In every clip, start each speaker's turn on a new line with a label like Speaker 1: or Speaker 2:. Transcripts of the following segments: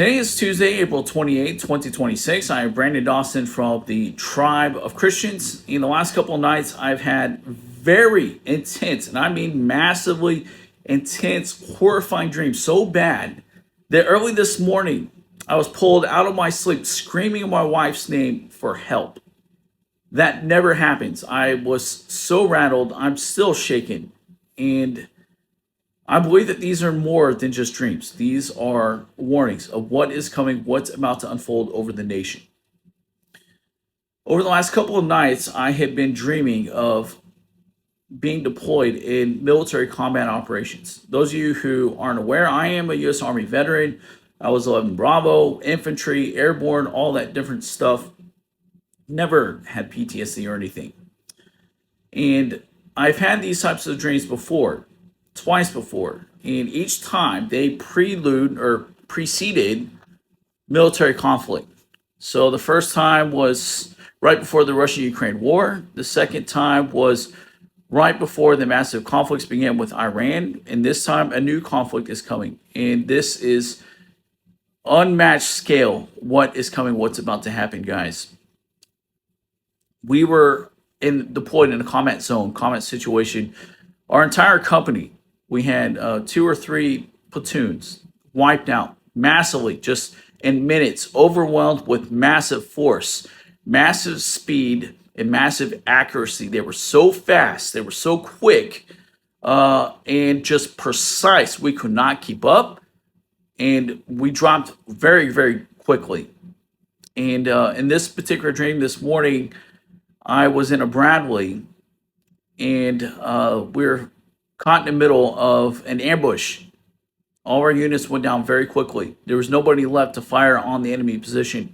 Speaker 1: Today is Tuesday, April 28, 2026. I am Brandon Dawson from the Tribe of Christians. In the last couple of nights, I've had very intense, and I mean massively intense, horrifying dreams. So bad that early this morning, I was pulled out of my sleep screaming my wife's name for help. That never happens. I was so rattled. I'm still shaken. And I believe that these are more than just dreams. These are warnings of what is coming, what's about to unfold over the nation. Over the last couple of nights, I have been dreaming of being deployed in military combat operations. Those of you who aren't aware, I am a U.S. Army veteran. I was 11 Bravo, infantry, airborne, all that different stuff. Never had PTSD or anything. And I've had these types of dreams before. Twice before, and each time they prelude or preceded military conflict. So the first time was right before the Russia-Ukraine war. The second time was right before the massive conflicts began with Iran, and this time a new conflict is coming. And this is unmatched scale. What is coming? What's about to happen, guys? We were deployed in a combat zone, combat situation. Our entire company. We had 2 or 3 platoons wiped out massively, just in minutes, overwhelmed with massive force, massive speed, and massive accuracy. They were so fast, they were so quick, and just precise. We could not keep up, and we dropped very, very quickly. And in this particular dream this morning, I was in a Bradley, and we're caught in the middle of an ambush. All our units went down very quickly. There was nobody left to fire on the enemy position.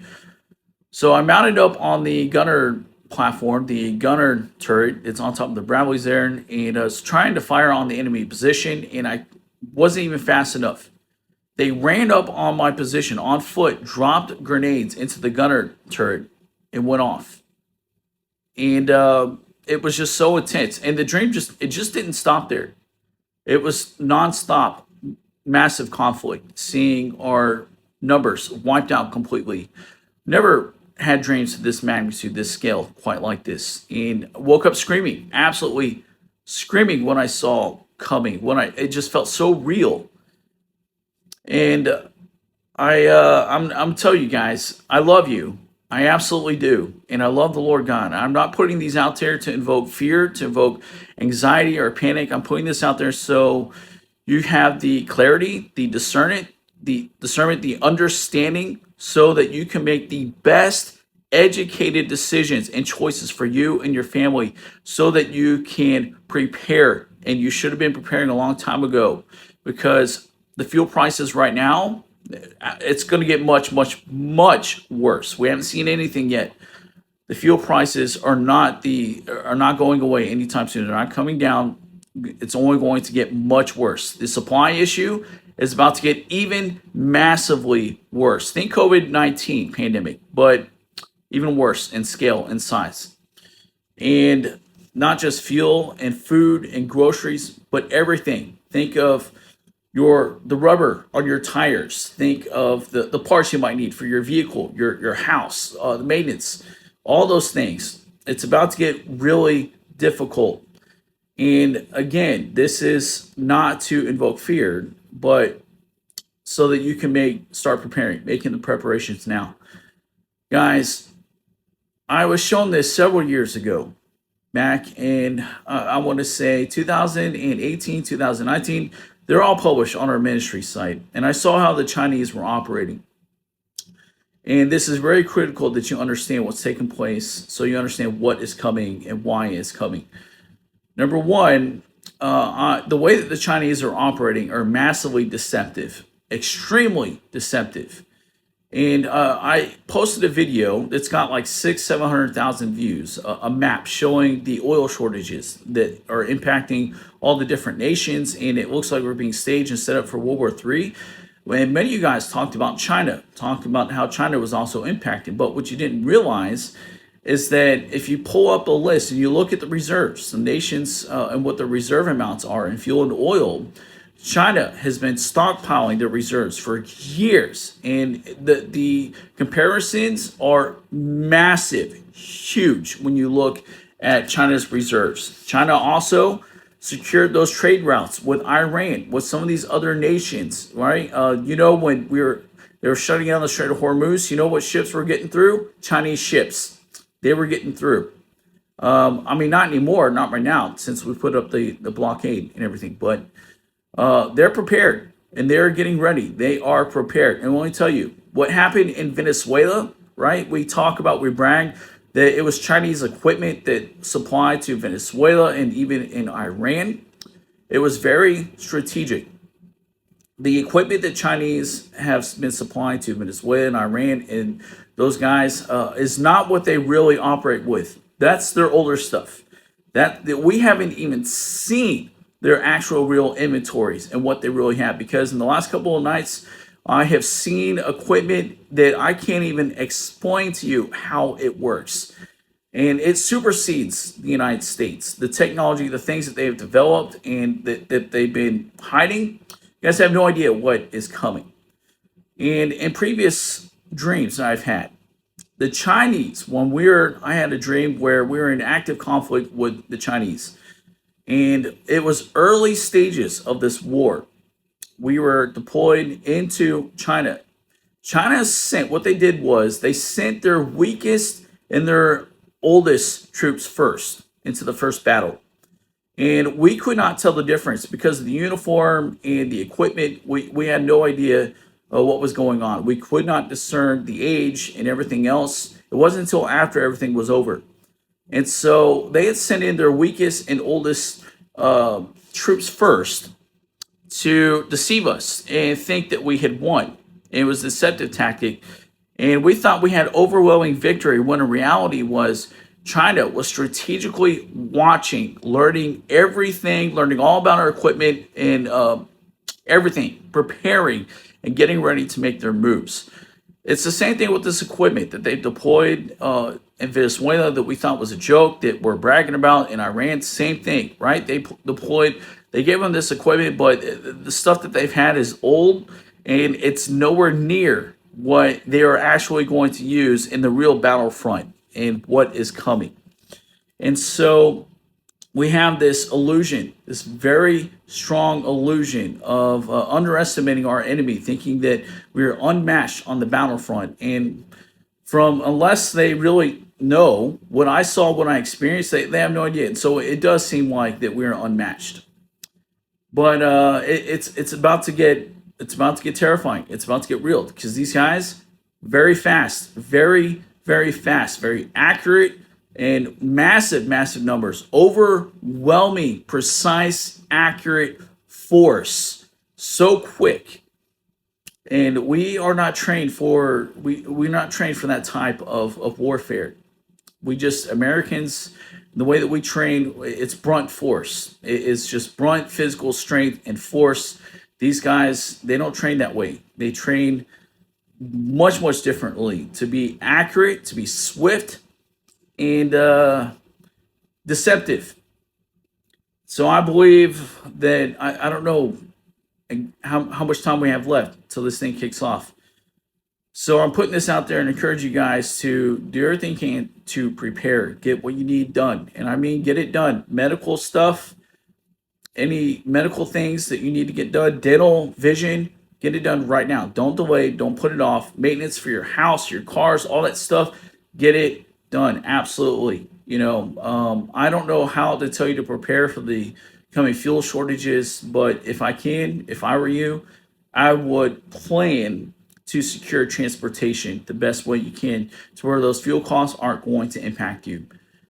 Speaker 1: So I mounted up on the gunner platform, the gunner turret. It's on top of the Bradleys there, and I was trying to fire on the enemy position, and I wasn't even fast enough. They ran up on my position on foot, dropped grenades into the gunner turret, and went off. And it was just so intense, and the dream just didn't stop there. It was nonstop, massive conflict, seeing our numbers wiped out completely. Never had dreams of this magnitude, this scale, quite like this, and woke up screaming, absolutely screaming when I saw coming. It just felt so real, and I'm telling you guys, I love you. I absolutely do. And I love the Lord God. I'm not putting these out there to invoke fear, to invoke anxiety or panic. I'm putting this out there so you have the clarity, the discernment, the understanding, so that you can make the best educated decisions and choices for you and your family, so that you can prepare. And you should have been preparing a long time ago, because the fuel prices right now, it's going to get much, much, much worse. We haven't seen anything yet. The fuel prices are not going away anytime soon. They're not coming down. It's only going to get much worse. The supply issue is about to get even massively worse. Think COVID-19 pandemic, but even worse in scale and size. And not just fuel and food and groceries, but everything. Think of the rubber on your tires. Think of the parts you might need for your vehicle, your house, the maintenance, all those things. It's about to get really difficult. And again, this is not to invoke fear, but so that you can start preparing, making the preparations now. Guys, I was shown this several years ago, back in, I want to say 2018, 2019. They're all published on our ministry site. And I saw how the Chinese were operating. And this is very critical that you understand what's taking place, so you understand what is coming and why it's coming. Number one, the way that the Chinese are operating are massively deceptive, extremely deceptive. And I posted a video that's got like 700,000 views, a map showing the oil shortages that are impacting all the different nations. And it looks like we're being staged and set up for World War III. And many of you guys talked about China, talked about how China was also impacted. But what you didn't realize is that if you pull up a list and you look at the reserves, the nations and what the reserve amounts are in fuel and oil, China has been stockpiling their reserves for years, and the comparisons are massive, huge when you look at China's reserves. China also secured those trade routes with Iran, with some of these other nations, right? When they were shutting down the Strait of Hormuz, you know what ships were getting through? Chinese ships. They were getting through. Not anymore, not right now, since we put up the blockade and everything, but they're prepared and they're getting ready. They are prepared. And let me tell you what happened in Venezuela, right? We brag that it was Chinese equipment that supplied to Venezuela and even in Iran. It was very strategic. The equipment that Chinese have been supplying to Venezuela and Iran and those guys is not what they really operate with. That's their older stuff. That we haven't even seen their actual real inventories and what they really have, because in the last couple of nights I have seen equipment that I can't even explain to you how it works, and it supersedes the United States. The technology, the things that they have developed and that they've been hiding, you guys have no idea what is coming. And in previous dreams that I've had, the Chinese, I had a dream where we were in active conflict with the Chinese, and it was early stages of this war. We were deployed into China. What they did was they sent their weakest and their oldest troops first into the first battle. And we could not tell the difference because of the uniform and the equipment. We had no idea what was going on. We could not discern the age and everything else. It wasn't until after everything was over. And so they had sent in their weakest and oldest troops first to deceive us and think that we had won. It was a deceptive tactic. And we thought we had overwhelming victory when in reality was China was strategically watching, learning everything, learning all about our equipment and everything, preparing and getting ready to make their moves. It's the same thing with this equipment that they deployed in Venezuela that we thought was a joke that we're bragging about in Iran. Same thing, right? They gave them this equipment, but the stuff that they've had is old and it's nowhere near what they are actually going to use in the real battlefront and what is coming. And so we have this illusion, this very strong illusion of underestimating our enemy, thinking that we're unmatched on the battlefront. And unless they really know what I saw, what I experienced, they have no idea. And so it does seem like that we're unmatched. But it's about to get terrifying. It's about to get real because these guys very fast, very fast, very accurate, and massive numbers, overwhelming, precise, accurate force, so quick. And we're not trained for that type of warfare. Americans, the way that we train, it's brunt force. It's just brunt physical strength and force. These guys, they don't train that way. They train much differently to be accurate, to be swift, and deceptive. So I believe that I don't know how much time we have left till this thing kicks off. So I'm putting this out there and encourage you guys to do everything you can to prepare, get what you need done. And I mean, get it done. Medical stuff, any medical things that you need to get done, dental, vision, get it done right now. Don't delay, don't put it off. Maintenance for your house, your cars, all that stuff, get it done. Absolutely. I don't know how to tell you to prepare for the coming fuel shortages, but if I were you, I would plan to secure transportation the best way you can to where those fuel costs aren't going to impact you.